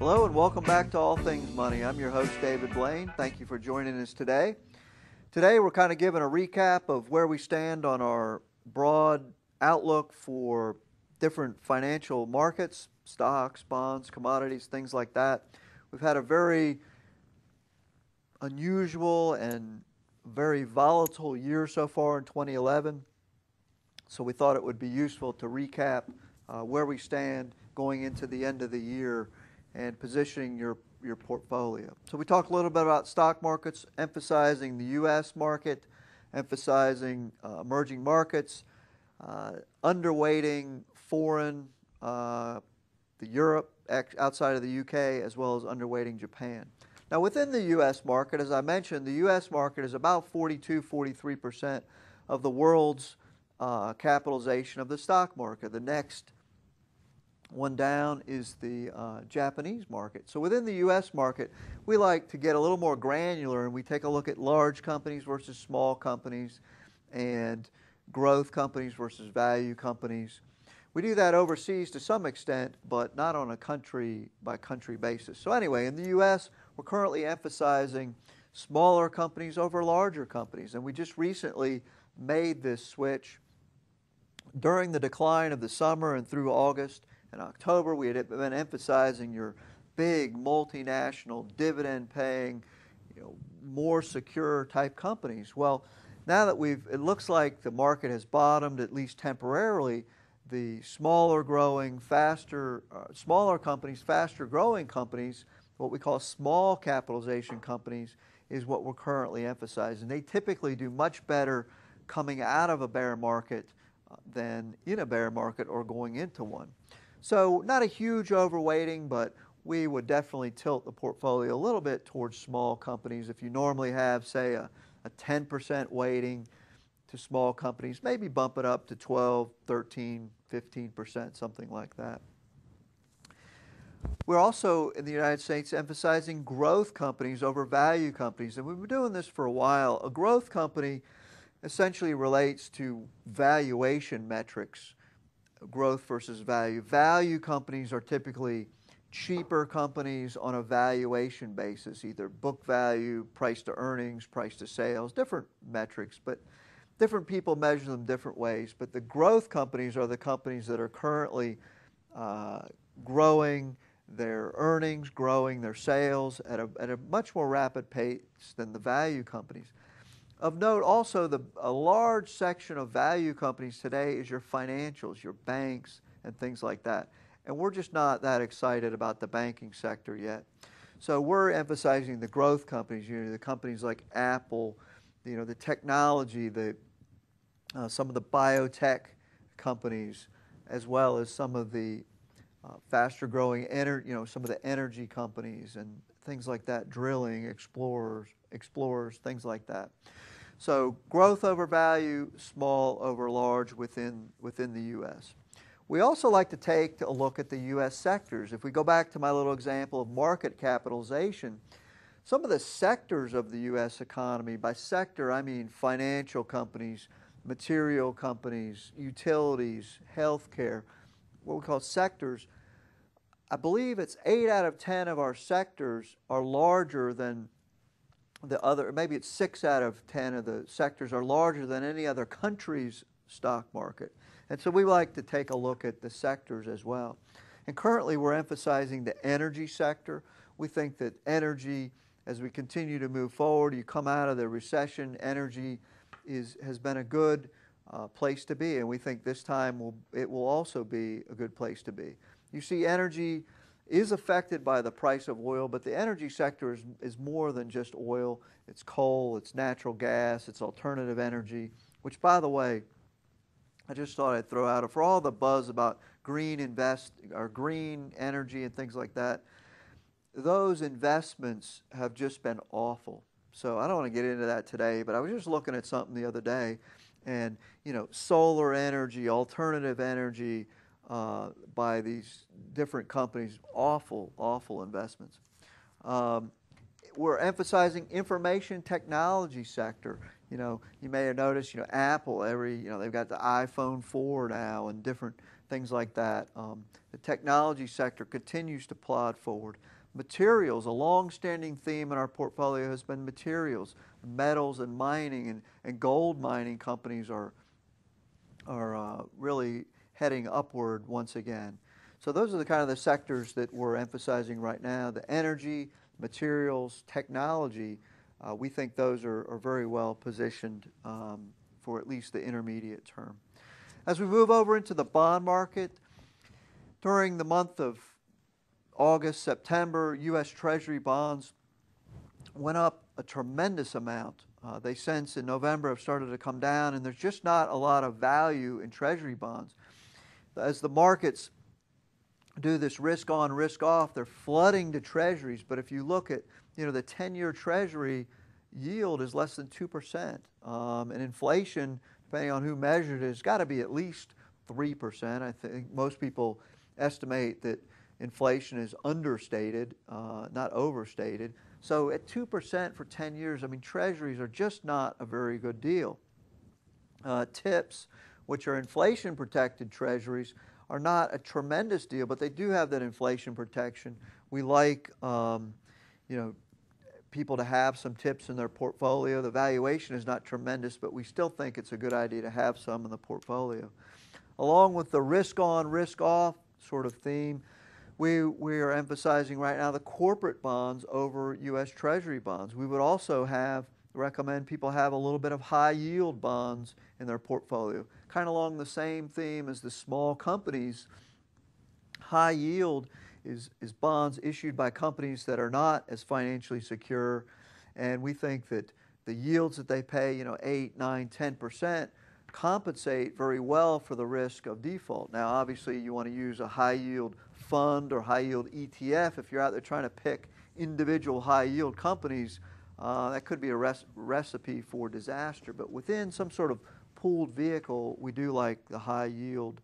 Hello and welcome back to All Things Money. I'm your host, David Blain. Thank you for joining us today. Today we're kind of giving a recap of where we stand on our broad outlook for different financial markets, stocks, bonds, commodities, things like that. We've had a very unusual and very volatile year so far in 2011. So we thought it would be useful to recap where we stand going into the end of the year and positioning your portfolio. So we talked a little bit about stock markets, emphasizing the U.S. market, emphasizing emerging markets, underweighting foreign, the Europe outside of the U.K., as well as underweighting Japan. Now within the U.S. market, as I mentioned, the U.S. market is about 43% of the world's capitalization of the stock market. The next one down is the Japanese market. So within the U.S. market, we like to get a little more granular and we take a look at large companies versus small companies and growth companies versus value companies. We do that overseas to some extent, but not on a country-by-country basis. So anyway, in the U.S., we're currently emphasizing smaller companies over larger companies, and we just recently made this switch. During the decline of the summer and through August and October, we had been emphasizing your big multinational dividend-paying, more secure type companies. Well, now that it looks like the market has bottomed, at least temporarily, the smaller companies, faster growing companies, what we call small capitalization companies, is what we're currently emphasizing. They typically do much better coming out of a bear market than in a bear market or going into one. So not a huge overweighting, but we would definitely tilt the portfolio a little bit towards small companies. If you normally have, say, a 10% weighting to small companies, maybe bump it up to 12, 13, 15%, something like that. We're also, in the United States, emphasizing growth companies over value companies. And we've been doing this for a while. A growth company essentially relates to valuation metrics, growth versus value. Value companies are typically cheaper companies on a valuation basis, either book value, price to earnings, price to sales, different metrics, but different people measure them different ways. But the growth companies are the companies that are currently growing their earnings, growing their sales at a much more rapid pace than the value companies. Of note also, a large section of value companies today is your financials, your banks, and things like that. And we're just not that excited about the banking sector yet. So we're emphasizing the growth companies, the companies like Apple, the technology, some of the biotech companies, as well as some of the faster growing, some of the energy companies and things like that, drilling, explorers, things like that. So growth over value, small over large within the U.S. We also like to take a look at the U.S. sectors. If we go back to my little example of market capitalization, some of the sectors of the U.S. economy, by sector I mean financial companies, material companies, utilities, healthcare, what we call sectors. I believe it's 8 out of 10 of our sectors are larger than the other, maybe it's 6 out of 10 of the sectors are larger than any other country's stock market. And so we like to take a look at the sectors as well. And currently we're emphasizing the energy sector. We think that energy, as we continue to move forward, you come out of the recession, energy has been a good place to be. And we think this time it will also be a good place to be. You see, energy is affected by the price of oil, but the energy sector is more than just oil. It's coal, it's natural gas, it's alternative energy, which, by the way, I just thought I'd throw out, for all the buzz about green energy and things like that, those investments have just been awful. So I don't want to get into that today, but I was just looking at something the other day, and solar energy, alternative energy, by these different companies, awful investments. We're emphasizing information technology sector. You may have noticed, Apple, they've got the iPhone 4 now and different things like that. The technology sector continues to plod forward. Materials, a long-standing theme in our portfolio has been materials. Metals and mining and gold mining companies are really heading upward once again. So those are the kind of the sectors that we're emphasizing right now. The energy, materials, technology, we think those are very well positioned for at least the intermediate term. As we move over into the bond market, during the month of August, September, U.S. Treasury bonds went up a tremendous amount. They since in November have started to come down, and there's just not a lot of value in Treasury bonds. As the markets do this risk on, risk off, they're flooding to Treasuries. But if you look at, the 10-year Treasury yield is less than 2%. And inflation, depending on who measured it, has got to be at least 3%. I think most people estimate that inflation is understated, not overstated. So at 2% for 10 years, I mean, Treasuries are just not a very good deal. TIPS, which are inflation-protected Treasuries, are not a tremendous deal, but they do have that inflation protection. We like, people to have some TIPS in their portfolio. The valuation is not tremendous, but we still think it's a good idea to have some in the portfolio. Along with the risk on, risk off sort of theme, we are emphasizing right now the corporate bonds over U.S. Treasury bonds. We would also recommend people have a little bit of high yield bonds in their portfolio, kind of along the same theme as the small companies. High yield is bonds issued by companies that are not as financially secure, and we think that the yields that they pay, 8, 9, 10%, compensate very well for the risk of default. Now, obviously, you want to use a high yield fund or high yield ETF if you're out there trying to pick individual high yield companies. That could be a recipe for disaster. But within some sort of pooled vehicle, we do like the high yield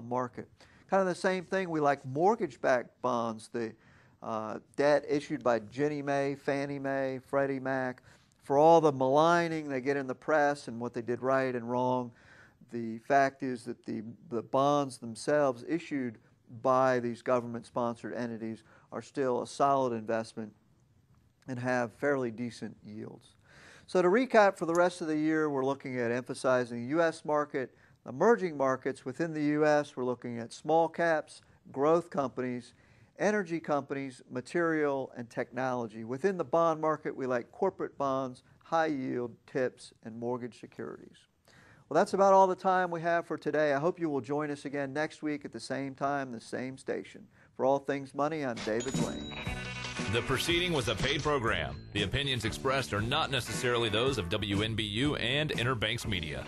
market. Kind of the same thing, we like mortgage-backed bonds, the debt issued by Ginnie Mae, Fannie Mae, Freddie Mac. For all the maligning they get in the press and what they did right and wrong, the fact is that the bonds themselves issued by these government-sponsored entities are still a solid investment and have fairly decent yields. So to recap for the rest of the year, we're looking at emphasizing the U.S. market, emerging markets. Within the U.S., we're looking at small caps, growth companies, energy companies, material, and technology. Within the bond market, we like corporate bonds, high yield, TIPS, and mortgage securities. Well, that's about all the time we have for today. I hope you will join us again next week at the same time, the same station. For All Things Money, I'm David Blain. The proceeding was a paid program. The opinions expressed are not necessarily those of WNBU and Inner Banks Media.